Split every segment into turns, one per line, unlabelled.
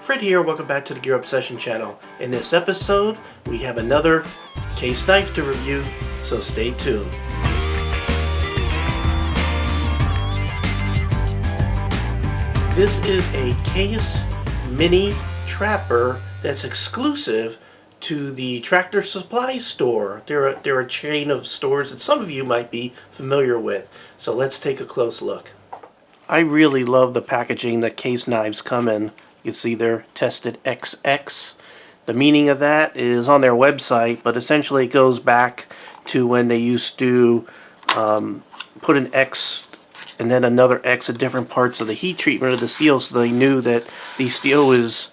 Fred here, welcome back to the Gear Obsession channel. In this episode, we have another case knife to review, so stay tuned. This is a case mini trapper that's exclusive to the Tractor Supply store. They're a chain of stores that some of you might be familiar with. So let's take a close look. I really love the packaging that case knives come in. You can see they're tested XX. The meaning of that is on their website, but essentially it goes back to when they used to put an X and then another X at different parts of the heat treatment of the steel, so they knew that the steel was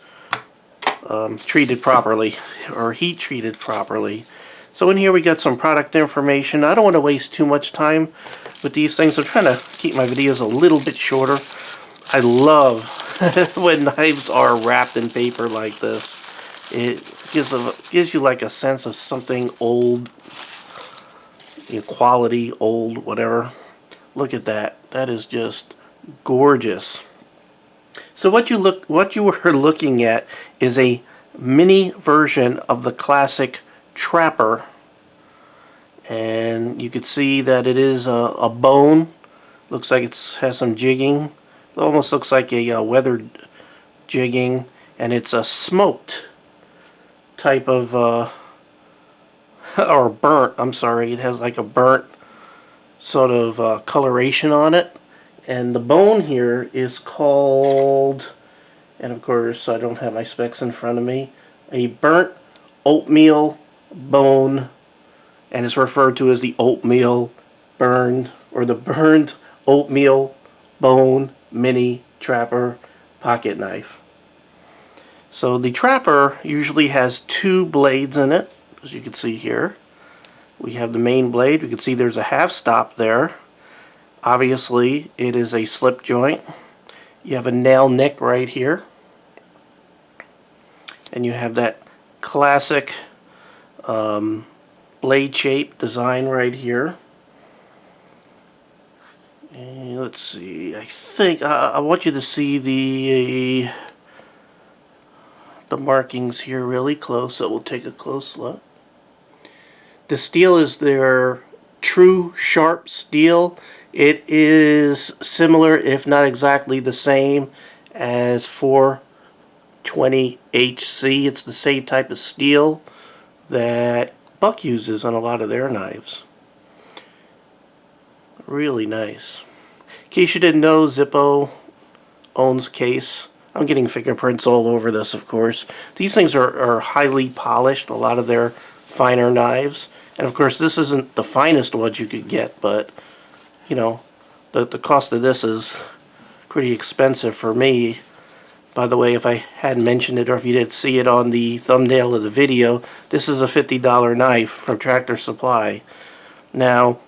treated properly or heat treated properly. So in here we got some product information. I don't want to waste too much time with these things. I'm trying to keep my videos a little bit shorter. I love when knives are wrapped in paper like this. It gives you like a sense of something old, quality, old, whatever. Look at that. That is just gorgeous. So what you were looking at is a mini version of the classic trapper, and you could see that it is a bone. Looks like it has some jigging. It almost looks like a weathered jigging, and it's a smoked type of or burnt, I'm sorry, it has like a burnt sort of coloration on it. And the bone here is called, and of course I don't have my specs in front of me, a burnt oatmeal bone, and it's referred to as the oatmeal burned, or the burned oatmeal bone mini trapper pocket knife. So the trapper usually has two blades in it, as you can see here. We have the main blade. You can see there's a half stop there. Obviously it is a slip joint. You have a nail nick right here, and you have that classic blade shape design right here. And let's see, I think I want you to see the markings here really close, so we'll take a close look. The steel is their true sharp steel. It is similar, if not exactly the same, as 420HC. It's the same type of steel that Buck uses on a lot of their knives. Really nice. In case you didn't know, Zippo owns Case. I'm getting fingerprints all over this, of course. These things are highly polished, a lot of their finer knives. And of course this isn't the finest ones you could get, but you know, the cost of this is pretty expensive for me. By the way, if I hadn't mentioned it, or if you didn't see it on the thumbnail of the video, this is a $50 knife from Tractor Supply. Now,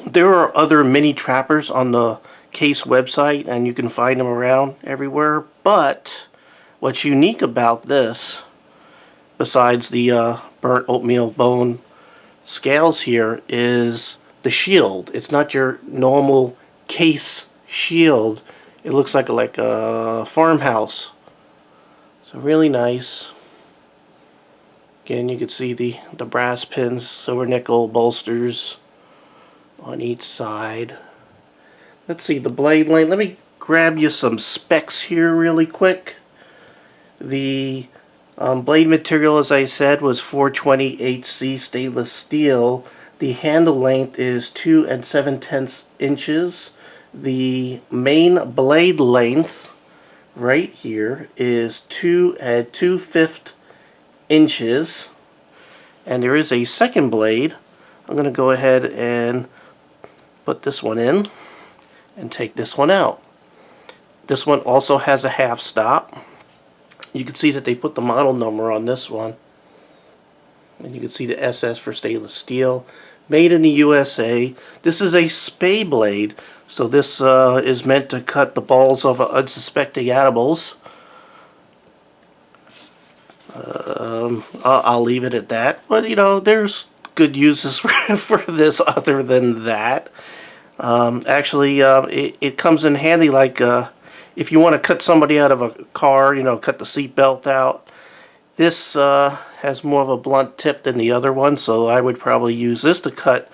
there are other mini trappers on the Case website, and you can find them around everywhere, but what's unique about this, besides the burnt oatmeal bone scales here, is the shield. It's not your normal Case shield. It looks like a farmhouse. So really nice. Again, you can see the brass pins, silver nickel bolsters on each side. Let's see the blade length. Let me grab you some specs here really quick. The blade material, as I said, was 420HC stainless steel. The handle length is 2 7/10 inches. The main blade length right here is 2 2/5 inches. And there is a second blade. I'm going to go ahead and put this one in and take this one out. This one also has a half stop. You can see that they put the model number on this one, and you can see the SS for stainless steel, made in the USA. This is a spay blade, so this is meant to cut the balls of unsuspecting animals. I'll leave it at that, but you know, there's good uses for this other than that. Actually, it comes in handy like if you want to cut somebody out of a car, you know, cut the seatbelt out, this has more of a blunt tip than the other one, so I would probably use this to cut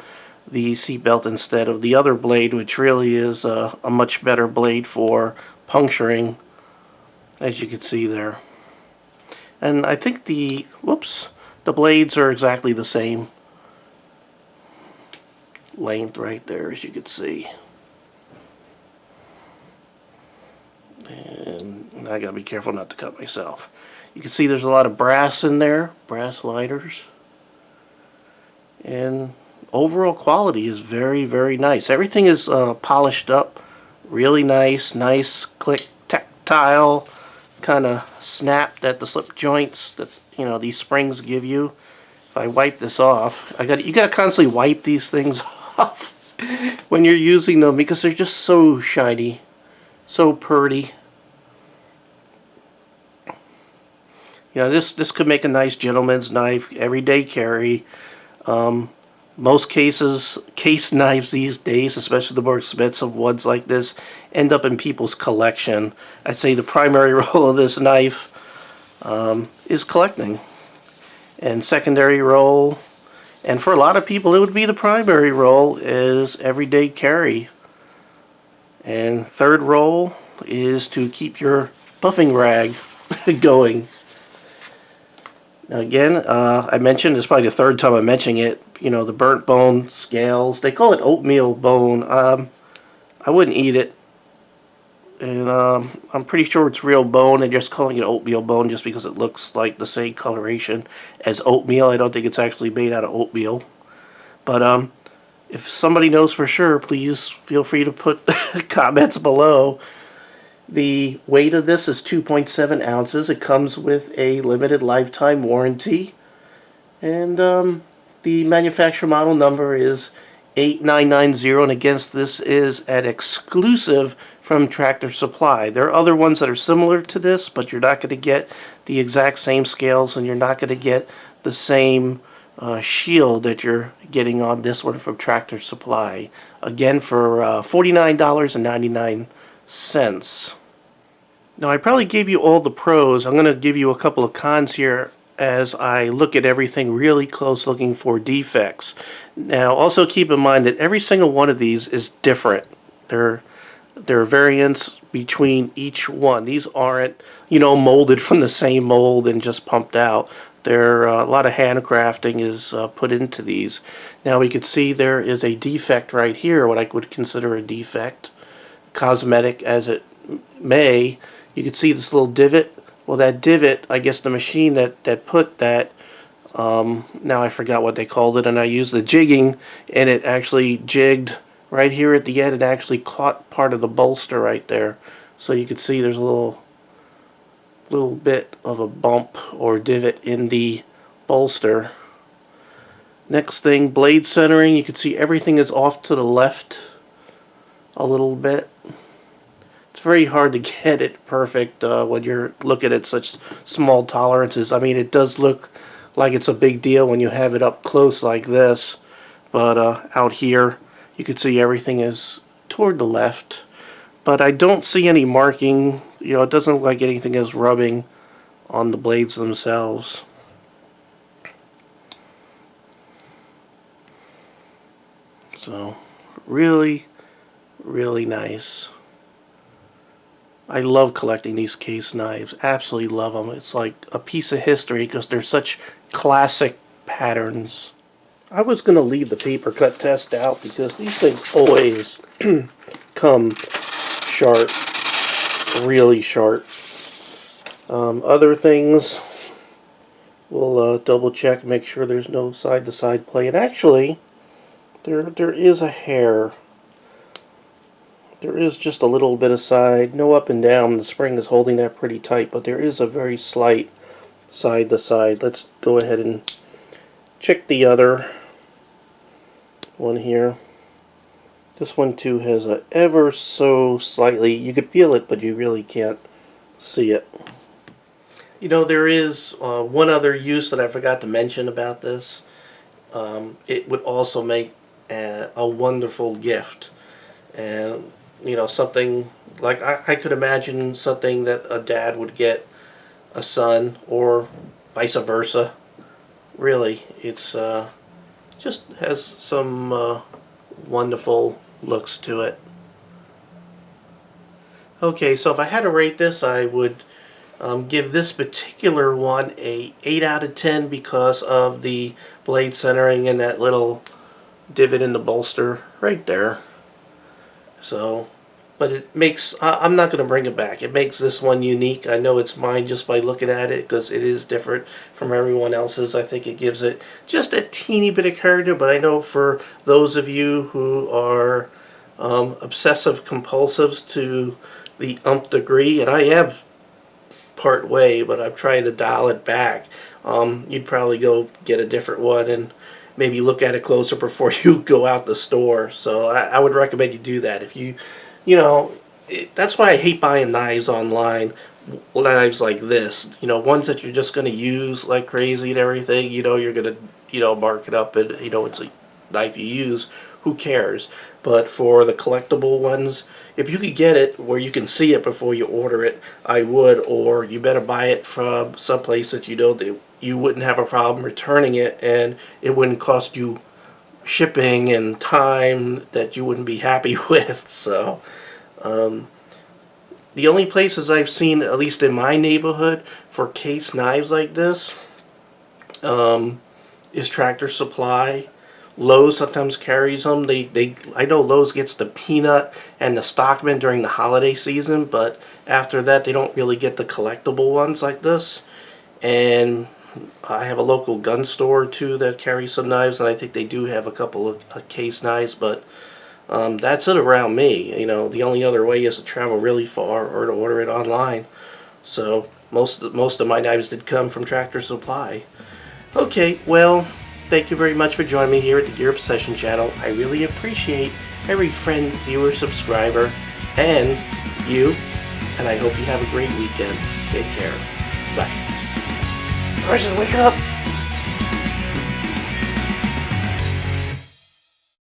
the seatbelt instead of the other blade, which really is a much better blade for puncturing, as you can see there. And I think the blades are exactly the same length right there, as you can see. And I gotta be careful not to cut myself. You can see there's a lot of brass in there, brass liners. And overall quality is very, very nice. Everything is polished up, really nice, click, tactile kind of snap that the slip joints that, you know, these springs give you. If I wipe this off, you gotta constantly wipe these things off when you're using them because they're just so shiny, so pretty. You know, this could make a nice gentleman's knife, everyday carry. Most case knives these days, especially the more expensive ones like this, end up in people's collection. I'd say the primary role of this knife is collecting. And secondary role, and for a lot of people it would be the primary role, is everyday carry. And third role is to keep your buffing rag going. Now again, I mentioned, it's probably the third time I'm mentioning it, you know, the burnt bone scales. They call it oatmeal bone. I wouldn't eat it. And I'm pretty sure it's real bone. They're just calling it oatmeal bone just because it looks like the same coloration as oatmeal. I don't think it's actually made out of oatmeal. But if somebody knows for sure, please feel free to put comments below. The weight of this is 2.7 ounces. It comes with a limited lifetime warranty. And the manufacturer model number is 8990. And against this is an exclusive from Tractor Supply. There are other ones that are similar to this, but you're not going to get the exact same scales, and you're not going to get the same shield that you're getting on this one from Tractor Supply. Again, for $49.99. Now, I probably gave you all the pros. I'm going to give you a couple of cons here as I look at everything really close, looking for defects. Now, also keep in mind that every single one of these is different. There are variants between each one. These aren't, you know, molded from the same mold and just pumped out. There a lot of handcrafting is put into these. Now we can see there is a defect right here, what I would consider a defect, cosmetic as it may. You can see this little divot. Well, that divot, I guess the machine that put that, now I forgot what they called it, and I used the jigging, and it actually jigged right here at the end. It actually caught part of the bolster right there. So you can see there's a little bit of a bump or divot in the bolster. Next thing, blade centering. You can see everything is off to the left a little bit. It's very hard to get it perfect when you're looking at such small tolerances. I mean, it does look like it's a big deal when you have it up close like this, but out here you can see everything is toward the left. But I don't see any marking. You know, it doesn't look like anything is rubbing on the blades themselves. So, really, really nice. I love collecting these case knives. Absolutely love them. It's like a piece of history because they're such classic patterns. I was going to leave the paper cut test out because these things always come sharp, really sharp. Other things, we'll double check, make sure there's no side-to-side play. And actually, there is a hair. There is just a little bit of side, no up and down. The spring is holding that pretty tight, but there is a very slight side to side. Let's go ahead and check the other one here. This one too has a ever so slightly, you could feel it, but you really can't see it. You know, there is one other use that I forgot to mention about this. It would also make a wonderful gift. And you know, something like I could imagine something that a dad would get a son, or vice versa. Really, it's just has some wonderful looks to it. Okay, so if I had to rate this, I would give this particular one a 8 out of 10 because of the blade centering and that little divot in the bolster right there. So, but it makes, I'm not going to bring it back. It makes this one unique. I know it's mine just by looking at it because it is different from everyone else's. I think it gives it just a teeny bit of character, but I know for those of you who are obsessive compulsives to the nth degree, and I am part way, but I've tried to dial it back, you'd probably go get a different one and maybe look at it closer before you go out the store. So I would recommend you do that. If you, you know, that's why I hate buying knives online. Knives like this, you know, ones that you're just going to use like crazy and everything. You know, you're going to, you know, mark it up and, you know, it's a knife you use. Who cares? But for the collectible ones, if you could get it where you can see it before you order it, I would. Or you better buy it from someplace that you know that you wouldn't have a problem returning it, and it wouldn't cost you shipping and time that you wouldn't be happy with. So the only places I've seen, at least in my neighborhood, for case knives like this is Tractor Supply. Lowe's sometimes carries them. I know Lowe's gets the Peanut and the Stockman during the holiday season, but after that they don't really get the collectible ones like this. And I have a local gun store too that carries some knives, and I think they do have a couple of case knives, but that's it around me. You know, the only other way is to travel really far or to order it online. So most of my knives did come from Tractor Supply. Okay, well, thank you very much for joining me here at the Gear Obsession channel. I really appreciate every friend, viewer, subscriber, and you. And I hope you have a great weekend. Take care. Bye. Carson, wake up!